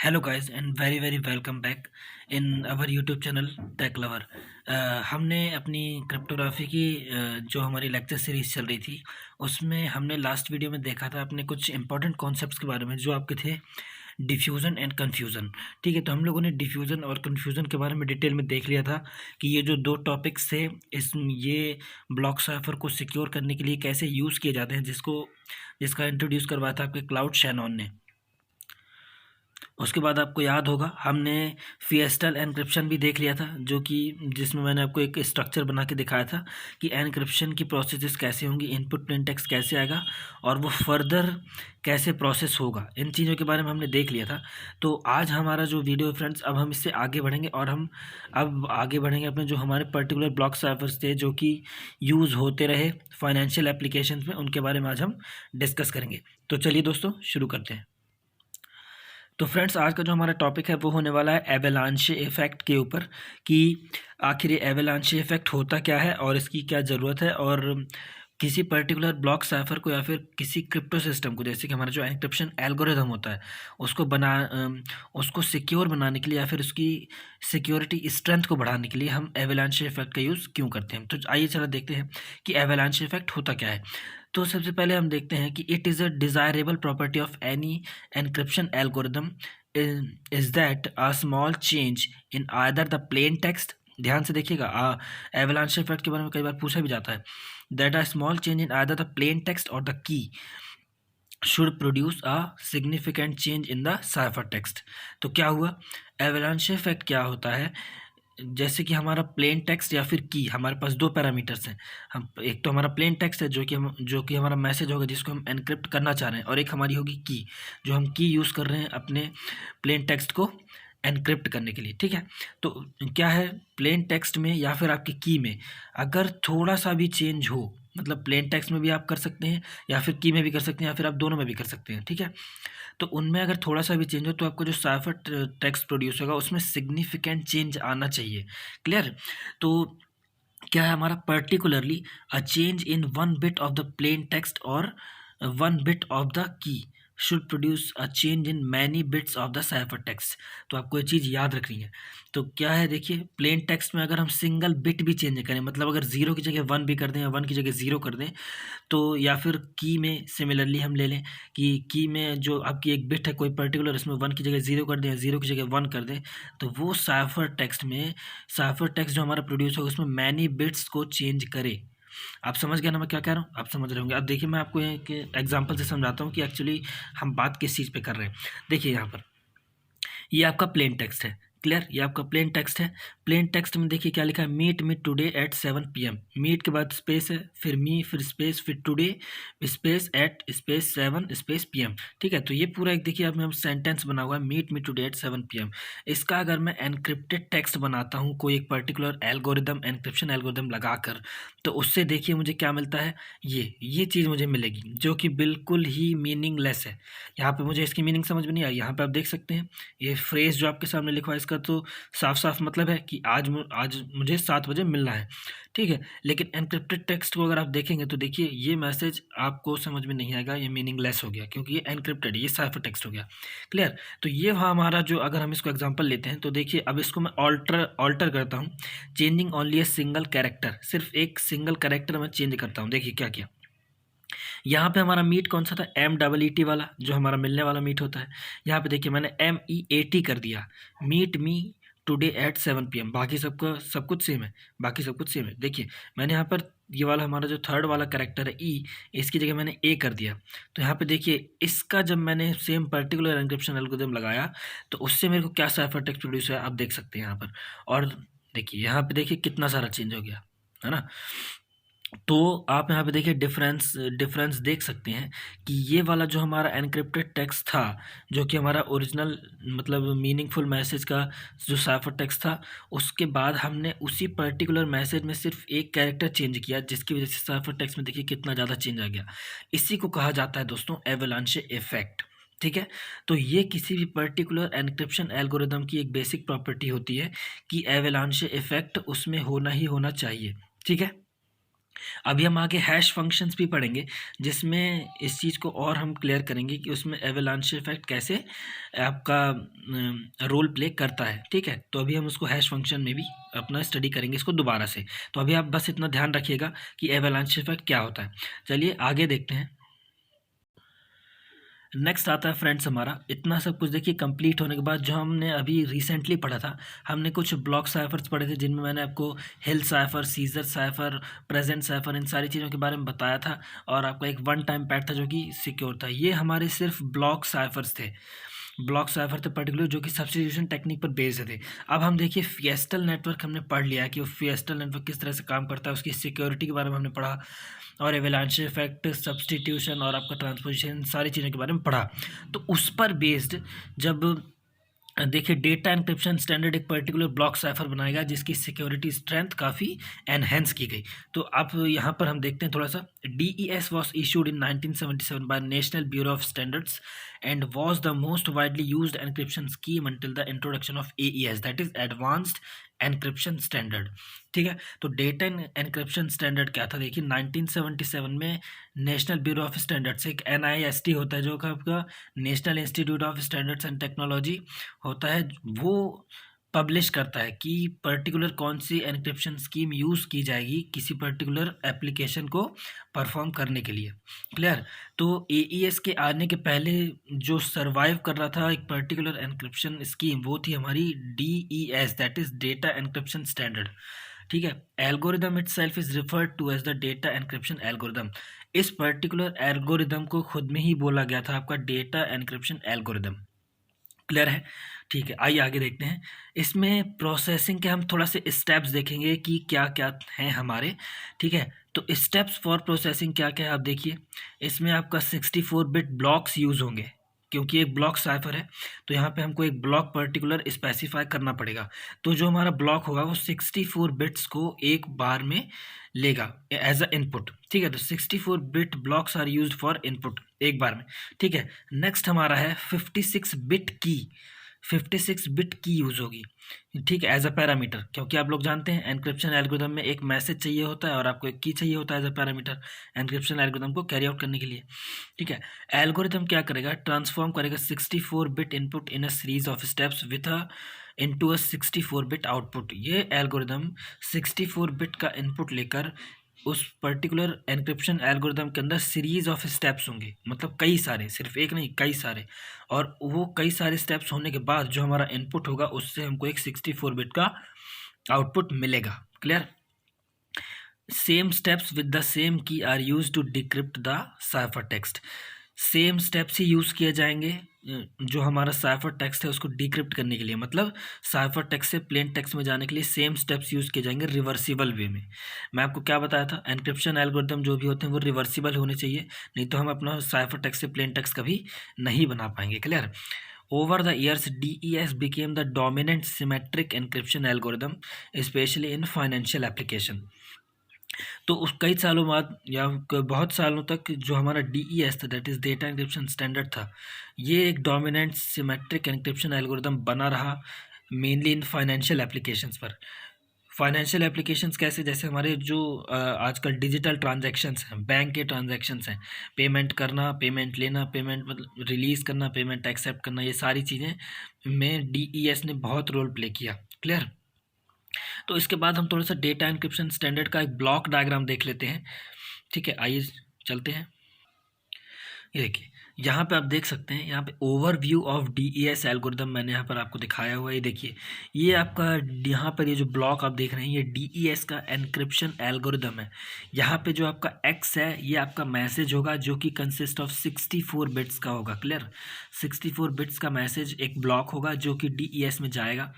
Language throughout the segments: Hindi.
Hello guys and very very welcome back in our YouTube channel Tech Lover. हमने अपनी क्रिप्टोग्राफी की जो हमारी लेक्चर सीरीज चल रही थी उसमें हमने लास्ट वीडियो में देखा था अपने कुछ इंपॉर्टेंट कॉन्सेप्ट्स के बारे में जो आपके थे डिफ्यूज़न एंड कन्फ्यूज़न। ठीक है, तो हम लोगों ने डिफ्यूज़न और कन्फ्यूज़न के बारे में डिटेल में देख लिया था कि ये जो दो टॉपिक्स थे ये ब्लॉक साइफर को सिक्योर करने के लिए कैसे यूज़ किए जाते हैं, जिसका इंट्रोड्यूस करवाया था आपके क्लाउड शैनॉन ने। उसके बाद आपको याद होगा हमने फिएस्टल एन्क्रिप्शन भी देख लिया था, जो कि जिसमें मैंने आपको एक स्ट्रक्चर बना के दिखाया था कि एन्क्रिप्शन की प्रोसेसेस कैसे होंगी, इनपुट प्लेन टेक्स्ट कैसे आएगा और वो फर्दर कैसे प्रोसेस होगा। इन चीज़ों के बारे में हमने देख लिया था। तो आज हमारा जो वीडियो है फ्रेंड्स, अब हम इससे आगे बढ़ेंगे और हम अब आगे बढ़ेंगे अपने जो हमारे पर्टिकुलर ब्लॉक साइफर्स थे जो कि यूज़ होते रहे फाइनेंशियल एप्लीकेशंस में, उनके बारे में आज हम डिस्कस करेंगे। तो चलिए दोस्तों शुरू करते हैं। तो फ्रेंड्स, आज का जो हमारा टॉपिक है वो होने वाला है एवलांचे इफेक्ट के ऊपर कि आखिर ये एवलांचे इफेक्ट होता क्या है और इसकी क्या ज़रूरत है, और किसी पर्टिकुलर ब्लॉक साइफर को या फिर किसी क्रिप्टो सिस्टम को, जैसे कि हमारा जो एन्क्रिप्शन एल्गोरिथम होता है उसको सिक्योर बनाने के लिए या फिर उसकी सिक्योरिटी स्ट्रेंथ को बढ़ाने के लिए हम एवलांचे इफेक्ट का यूज़ क्यों करते हैं। तो आइए चला देखते हैं कि एवलांचे इफेक्ट होता क्या है। तो सबसे पहले हम देखते हैं कि it is a desirable property of any encryption algorithm is that a small change in either the plain text, ध्यान से देखिएगा, एवलांच इफेक्ट के बारे में कई बार पूछा भी जाता है, that a small change in either the plain text or the key should produce a significant change in the cipher text। तो क्या हुआ, एवलांच इफेक्ट क्या होता है, जैसे कि हमारा प्लेन टेक्स्ट या फिर की, हमारे पास दो पैरामीटर्स हैं। हम एक तो हमारा प्लेन टेक्स्ट है जो कि हमारा मैसेज होगा जिसको हम एनक्रिप्ट करना चाह रहे हैं, और एक हमारी होगी की, जो हम की यूज़ कर रहे हैं अपने प्लेन टेक्स्ट को एनक्रिप्ट करने के लिए। ठीक है, तो क्या है, प्लेन टेक्स्ट में या फिर आपकी की में अगर थोड़ा सा भी चेंज हो, मतलब प्लेन टेक्स्ट में भी आप कर सकते हैं या फिर की में भी कर सकते हैं या फिर आप दोनों में भी कर सकते हैं। ठीक है, तो उनमें अगर थोड़ा सा भी चेंज हो तो आपको जो साइफर टेक्स्ट प्रोड्यूस होगा उसमें सिग्निफिकेंट चेंज आना चाहिए। क्लियर। तो क्या है हमारा, particularly a change in one bit of the plain text और one bit of the key should produce a change in many bits of the cipher text. तो आपको ये चीज़ याद रखनी है। तो क्या है, देखिए, प्लेन टेक्स्ट में अगर हम सिंगल बिट भी चेंज करें, मतलब अगर ज़ीरो की जगह वन भी कर दें या वन की जगह ज़ीरो कर दें, तो या फिर की में सिमिलरली हम ले लें कि की में जो आपकी एक बिट है कोई पर्टिकुलर, इसमें वन की जगह ज़ीरो कर दें या ज़ीरो की जगह वन कर दें, तो वो साइफर टेक्स्ट जो हमारा प्रोड्यूस होगा उसमें मैनी बिट्स को चेंज करे। आप समझ गए ना मैं क्या कह रहा हूँ, आप समझ रहे होंगे। अब देखिए, मैं आपको एक एग्जांपल से समझाता हूँ कि एक्चुअली हम बात किस चीज़ पे कर रहे हैं। देखिए यहाँ पर ये आपका प्लेन टेक्स्ट है। क्लियर, ये आपका प्लेन टेक्स्ट है। प्लेन टेक्स्ट में देखिए क्या लिखा है, meet me today at 7 PM। Meet के बाद स्पेस है, फिर मी, फिर स्पेस, फिर today, space at, space 7, space PM। ठीक है, तो ये पूरा एक देखिए आप में हम सेंटेंस बना हुआ है, meet me today at 7 PM। इसका अगर मैं एनक्रिप्टेड टेक्स्ट बनाता हूँ कोई एक पर्टिकुलर एल्गोरिदम, एनक्रिप्शन एल्गोरिदम लगाकर, तो उससे देखिए मुझे क्या मिलता है, ये चीज़ मुझे मिलेगी जो कि बिल्कुल ही मीनिंगलेस है। यहाँ पे मुझे इसकी मीनिंग समझ में नहीं आई। यहाँ पे आप देख सकते हैं ये फ्रेज जो आपके सामने लिखा है, इसका तो साफ साफ मतलब है कि आज मुझे 7 बजे मिलना है। ठीक है, लेकिन एनक्रिप्टेड टेक्स्ट को अगर आप देखेंगे तो देखिए ये मैसेज आपको समझ में नहीं आएगा, ये मीनिंगलेस हो गया क्योंकि ये एनक्रिप्टेड है, ये साइफर टेक्स्ट हो गया। क्लियर। तो ये हमारा जो, अगर हम इसको एग्जांपल लेते हैं तो देखिए अब इसको मैं ऑल्टर करता हूँ, changing only a single character, सिर्फ एक सिंगल कैरेक्टर मैं चेंज करता हूँ। देखिए क्या किया, यहाँ पे हमारा मीट कौन सा था, MEET वाला, जो हमारा मिलने वाला मीट होता है। यहाँ पे देखिए मैंने MEAT कर दिया, meet me today at 7 PM। बाकी सबका सब कुछ सेम है, बाकी सब कुछ सेम है। देखिए मैंने यहाँ पर ये वाला हमारा जो थर्ड वाला कैरेक्टर है ई, इसकी जगह मैंने ए कर दिया। तो यहाँ पे देखिए इसका जब मैंने सेम पर्टिकुलर एन्क्रिप्शन एल्गोरिथम लगाया तो उससे मेरे को क्या साइफर टेक्स्ट प्रोड्यूस है आप देख सकते हैं यहाँ पर। और देखिए यहाँ पे देखिए कितना सारा चेंज हो गया है ना। तो आप यहाँ पे देखिए डिफरेंस देख सकते हैं कि ये वाला जो हमारा एनक्रिप्टेड टेक्स्ट था, जो कि हमारा ओरिजिनल मतलब मीनिंगफुल मैसेज का जो साइफर टेक्स्ट था, उसके बाद हमने उसी पर्टिकुलर मैसेज में सिर्फ एक कैरेक्टर चेंज किया, जिसकी वजह से साइफर टेक्स्ट में देखिए कितना ज़्यादा चेंज आ गया। इसी को कहा जाता है दोस्तों एवलांचे इफेक्ट। ठीक है, तो ये किसी भी पर्टिकुलर एनक्रिप्शन एल्गोरिदम की एक बेसिक प्रॉपर्टी होती है कि एवलांचे इफेक्ट उसमें होना ही होना चाहिए। ठीक है, अभी हम आगे हैश फंक्शंस भी पढ़ेंगे, जिसमें इस चीज़ को और हम क्लियर करेंगे कि उसमें एवलांच इफेक्ट कैसे आपका रोल प्ले करता है। ठीक है, तो अभी हम उसको हैश फंक्शन में भी अपना स्टडी करेंगे इसको दोबारा से। तो अभी आप बस इतना ध्यान रखिएगा कि एवलांच इफेक्ट क्या होता है। चलिए आगे देखते हैं। नेक्स्ट आता है फ्रेंड्स हमारा, इतना सब कुछ देखिए कंप्लीट होने के बाद जो हमने अभी रिसेंटली पढ़ा था, हमने कुछ ब्लॉक साइफर्स पढ़े थे जिनमें मैंने आपको Hill cipher, Caesar cipher, present cipher, इन सारी चीज़ों के बारे में बताया था। और आपका एक वन टाइम पैड था जो कि सिक्योर था। ये हमारे सिर्फ ब्लॉक साइफर्स थे, ब्लॉक साइफर थे पर्टिकुलर, जो कि सब्स्टिट्यूशन टेक्निक पर बेस्ड थे। अब हम देखिए फिएस्टल नेटवर्क हमने पढ़ लिया कि वो फिएस्टल नेटवर्क किस तरह से काम करता है, उसकी सिक्योरिटी के बारे में हमने पढ़ा, और एवलांच इफेक्ट, सब्स्टिट्यूशन और आपका ट्रांसपोजिशन, सारी चीज़ों के बारे में पढ़ा। तो उस पर बेस्ड जब देखिए डेटा एन्क्रिप्शन स्टैंडर्ड एक पर्टिकुलर ब्लॉक साइफर बनाएगा जिसकी सिक्योरिटी स्ट्रेंथ काफ़ी एनहेंस की गई। तो अब यहाँ पर हम देखते हैं थोड़ा सा। DES was issued in 1977 by National Bureau of Standards and was the most widely used encryption scheme until the introduction of AES, that is Advanced Encryption Standard। ठीक है, तो डेटा एनक्रिप्शन स्टैंडर्ड क्या था देखिए, 1977 में नेशनल ब्यूरो ऑफ स्टैंडर्ड्स, एक NIST होता है जो कि आपका national institute of standards and technology होता है, वो पब्लिश करता है कि पर्टिकुलर कौन सी एन्क्रिप्शन स्कीम यूज़ की जाएगी किसी पर्टिकुलर एप्लीकेशन को परफॉर्म करने के लिए। क्लियर। तो AES के आने के पहले जो सरवाइव कर रहा था एक पर्टिकुलर एन्क्रिप्शन स्कीम, वो थी हमारी DES, that is data encryption standard. ठीक है, algorithm itself is referred to as the data encryption algorithm. इस पर्टिकुलर एल्गोरिदम को खुद में ही बोला गया था आपका डेटा एन्क्रिप्शन एल्गोरिदम। क्लियर है। ठीक है, आइए आगे देखते हैं। इसमें प्रोसेसिंग के हम थोड़ा से स्टेप्स देखेंगे कि क्या क्या हैं हमारे। ठीक है, तो स्टेप्स फॉर प्रोसेसिंग क्या क्या है आप देखिए। इसमें आपका 64 बिट ब्लॉक्स यूज़ होंगे, क्योंकि एक ब्लॉक साइफर है तो यहाँ पे हमको एक ब्लॉक पर्टिकुलर स्पेसिफाई करना पड़ेगा। तो जो हमारा ब्लॉक होगा वो 64 बिट्स को एक बार में लेगा एज अ इनपुट। ठीक है, तो 64 bit blocks are used for input एक बार में। ठीक है, नेक्स्ट हमारा है 56 बिट की। 56 बिट की यूज़ होगी, ठीक है, एज अ पैरामीटर, क्योंकि आप लोग जानते हैं एन्क्रिप्शन एल्गोरिदम में एक मैसेज चाहिए होता है और आपको एक की चाहिए होता है as a parameter encryption algorithm को कैरी आउट करने के लिए। ठीक है, एल्गोरिदम क्या करेगा, ट्रांसफॉर्म करेगा 64 bit input in a series of steps with a into a 64 bit output. ये एल्गोरिदम 64 बिट का इनपुट लेकर उस पर्टिकुलर एन्क्रिप्शन एल्गोरिदम के अंदर सीरीज ऑफ स्टेप्स होंगे, मतलब कई सारे, सिर्फ एक नहीं कई सारे, और वो कई सारे स्टेप्स होने के बाद जो हमारा इनपुट होगा उससे हमको एक 64 बिट का आउटपुट मिलेगा। Clear. Same steps with the same key are use to decrypt the cipher text. Same steps ही यूज़ किए जाएंगे जो हमारा साइफर टेक्स्ट है उसको डिक्रिप्ट करने के लिए, मतलब साइफर टेक्स्ट से प्लेन टेक्स्ट में जाने के लिए सेम स्टेप्स यूज़ किए जाएंगे रिवर्सिबल वे में। मैं आपको क्या बताया था, एन्क्रिप्शन एल्गोरिदम जो भी होते हैं वो रिवर्सिबल होने चाहिए, नहीं तो हम अपना साइफर टेक्स्ट से प्लेन टेक्स्ट कभी नहीं बना पाएंगे। Clear. Over the years, DES became the dominant symmetric encryption algorithm, especially in financial application। तो उस कई सालों बाद या बहुत सालों तक जो हमारा DES था, that is data encryption standard था, ये एक डोमिनेंट सिमेट्रिक एन्क्रिप्शन एल्गोरिदम बना रहा मेनली इन फाइनेंशियल एप्लीकेशंस पर। फाइनेंशियल एप्लीकेशंस कैसे, जैसे हमारे जो आजकल डिजिटल ट्रांजैक्शंस हैं, बैंक के ट्रांजैक्शंस हैं, पेमेंट करना, पेमेंट लेना, पेमेंट मतलब रिलीज़ करना, पेमेंट एक्सेप्ट करना, ये सारी चीज़ें में DES ने बहुत रोल प्ले किया। क्लियर। तो इसके बाद हम थोड़ा सा डेटा एन्क्रिप्शन स्टैंडर्ड का एक ब्लॉक डायग्राम देख लेते हैं। ठीक है, आइए चलते हैं। ये देखिए, यहाँ पे आप देख सकते हैं, यहाँ पे ओवरव्यू ऑफ DES एल्गोरिदम मैंने यहाँ पर आपको दिखाया हुआ है। ये देखिए, ये आपका यहाँ पर ये जो ब्लॉक आप देख रहे हैं ये DES का एन्क्रिप्शन एल्गोरिदम है। यहाँ पे जो आपका X है ये आपका मैसेज होगा जो कि कंसिस्ट ऑफ 64 बिट्स का होगा। क्लियर। 64 बिट्स का मैसेज एक ब्लॉक होगा जो कि DES में जाएगा।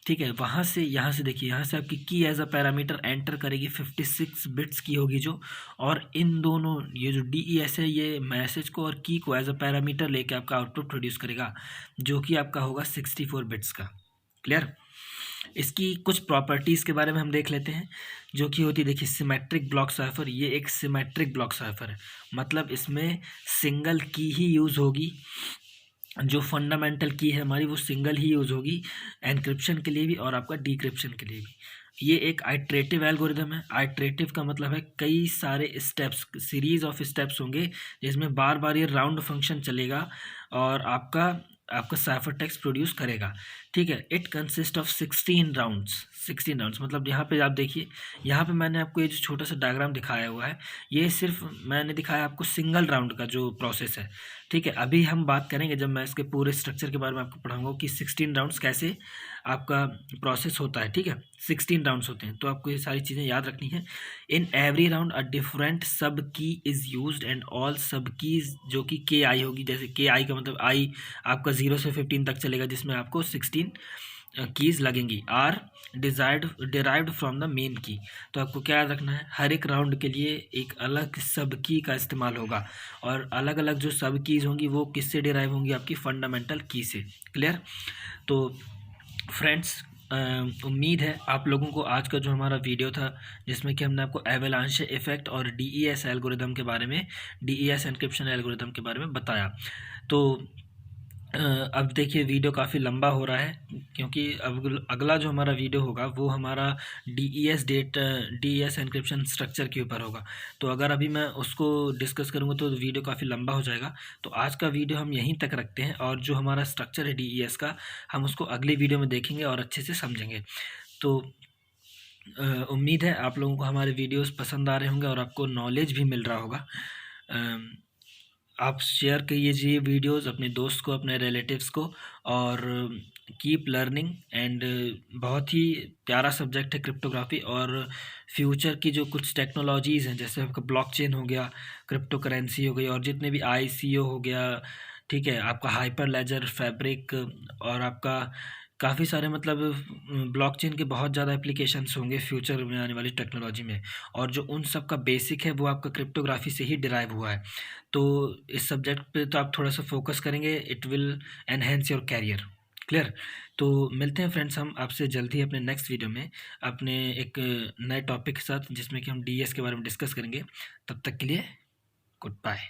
ठीक है, वहाँ से यहाँ से देखिए, यहाँ से आपकी की एज अ पैरामीटर एंटर करेगी, 56 बिट्स की होगी जो, और इन दोनों ये जो DES है ये मैसेज को और की को एज अ पैरामीटर लेके आपका आउटपुट प्रोड्यूस करेगा जो कि आपका होगा 64 बिट्स का। क्लियर। इसकी कुछ प्रॉपर्टीज़ के बारे में हम देख लेते हैं जो कि होती है, देखिए सिमेट्रिक ब्लॉक साइफर, ये एक सिमेट्रिक ब्लॉक साइफर है, मतलब इसमें सिंगल की ही यूज़ होगी, जो फंडामेंटल की है हमारी वो सिंगल ही यूज़ होगी एनक्रिप्शन के लिए भी और आपका डिक्रिप्शन के लिए भी। ये एक आइट्रेटिव एल्गोरिदम है। आइट्रेटिव का मतलब है कई सारे स्टेप्स, सीरीज ऑफ स्टेप्स होंगे जिसमें बार बार ये राउंड फंक्शन चलेगा और आपका आपका साइफर टेक्स्ट प्रोड्यूस करेगा। ठीक है, इट कंसिस्ट ऑफ 16 राउंड्स मतलब यहाँ पे आप देखिए, यहाँ पे मैंने आपको ये जो छोटा सा डायग्राम दिखाया हुआ है, ये सिर्फ मैंने दिखाया आपको सिंगल राउंड का जो प्रोसेस है। ठीक है, अभी हम बात करेंगे जब मैं इसके पूरे स्ट्रक्चर के बारे में आपको पढ़ाऊंगा कि 16 राउंड्स कैसे आपका प्रोसेस होता है। ठीक है, 16 राउंड्स होते हैं, तो आपको ये सारी चीज़ें याद रखनी है। In every round a different सब की इज़ यूज्ड एंड ऑल सब कीज जो कि के आई होगी, जैसे के आई का मतलब आई आपका 0 से 15 तक चलेगा, जिसमें आपको 16 कीज़ लगेंगी, are derived from the main key. तो आपको क्या याद रखना है, हर एक राउंड के लिए एक अलग सब की का इस्तेमाल होगा और अलग अलग जो सब कीज़ होंगी वो किससे डिराइव होंगी, आपकी फंडामेंटल की से। क्लियर? तो फ्रेंड्स, उम्मीद है आप लोगों को आज का जो हमारा वीडियो था जिसमें कि हमने आपको एवलांच इफेक्ट और डीईएस एल्गोरिदम के बारे में, डीईएस एन्क्रिप्शन एल्गोरिदम के बारे में बताया। तो अब देखिए वीडियो काफ़ी लंबा हो रहा है क्योंकि अब अगला जो हमारा वीडियो होगा वो हमारा डीईएस एन्क्रिप्शन स्ट्रक्चर के ऊपर होगा। तो अगर अभी मैं उसको डिस्कस करूँगा तो वीडियो काफ़ी लंबा हो जाएगा। तो आज का वीडियो हम यहीं तक रखते हैं और जो हमारा स्ट्रक्चर है डीईएस का, हम उसको अगली वीडियो में देखेंगे और अच्छे से समझेंगे। तो उम्मीद है आप लोगों को हमारे वीडियोस पसंद आ रहे होंगे और आपको नॉलेज भी मिल रहा होगा। आप शेयर कीजिए वीडियोस अपने दोस्त को, अपने रिलेटिव्स को, और कीप लर्निंग एंड बहुत ही प्यारा सब्जेक्ट है क्रिप्टोग्राफी। और फ्यूचर की जो कुछ टेक्नोलॉजीज़ हैं जैसे आपका ब्लॉकचेन हो गया, क्रिप्टो करेंसी हो गई और जितने भी आईसीओ हो गया, ठीक है, आपका हाइपर लेजर, फैब्रिक और आपका काफ़ी सारे मतलब ब्लॉकचेन के बहुत ज़्यादा एप्लीकेशंस होंगे फ्यूचर में आने वाली टेक्नोलॉजी में, और जो उन सब का बेसिक है वो आपका क्रिप्टोग्राफी से ही डिराइव हुआ है। तो इस सब्जेक्ट पे तो आप थोड़ा सा फोकस करेंगे, it will enhance your career. Clear? तो मिलते हैं फ्रेंड्स हम आपसे जल्दी अपने नेक्स्ट वीडियो में अपने एक नए टॉपिक के साथ जिसमें कि हम डीएस के बारे में डिस्कस करेंगे। तब तक के लिए गुड बाय।